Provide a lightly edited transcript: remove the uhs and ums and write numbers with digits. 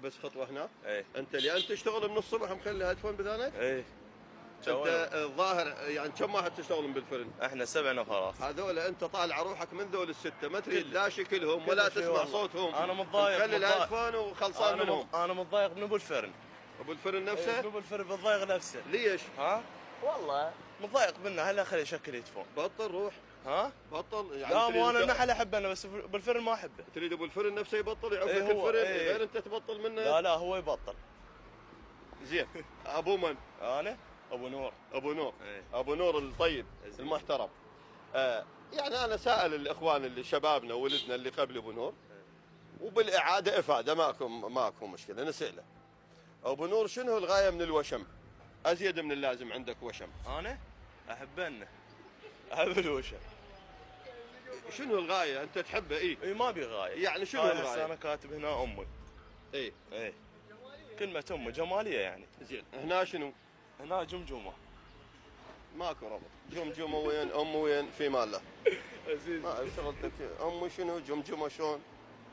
بس خطوه هنا. ايه انت لان تشتغل من الصبح مخلي هيدفون بذانك؟ ايه. انت الظاهر يعني كم واحد تشتغلون بالفرن؟ احنا 7 نفرات. هذول انت طالع روحك من ذول السته ما تريد كل- لا شكلهم كل ولا شيء تسمع والله. صوتهم. انا متضايق مخلي الهيدفون وخلصان منهم. انا متضايق من ابو الفرن. ابو الفرن إيه، نفسه؟ من ابو الفرن متضايق نفسه. ليش؟ ها؟ والله متضايق منه. هلا خليه يشكل يدفون. بطل روح. ها؟ بطل يعني. لا مو انا النحل احبه انا بس بالفرن ما احبه. تريد ابو الفرن نفسه يبطل يعوفك إيه هو، الفرن إيه. غير انت تبطل منه؟ لا هو يبطل. زين. ابو من؟ انا ابو نور. ابو نور. إيه. ابو نور الطيب المحترم. يعني انا سائل الاخوان اللي شبابنا ولدنا اللي قبل ابو نور وبالاعاده افاده ماكو مشكله نساله. ابو نور شنو الغايه من الوشم؟ ازيد من اللازم عندك وشم. انا احب الوشم. شنو الغايه انت تحبه؟ اي ما ابي غايه. يعني شنو هسه الغايه؟ انا كاتب هنا امي. اي كلمه امي جماليه يعني. زين هنا شنو؟ هنا جمجمه. ماكو ربط. جمجمه وين؟ ام وين؟ في مال له. ما شغلتك امي شنو؟ جمجمه شلون؟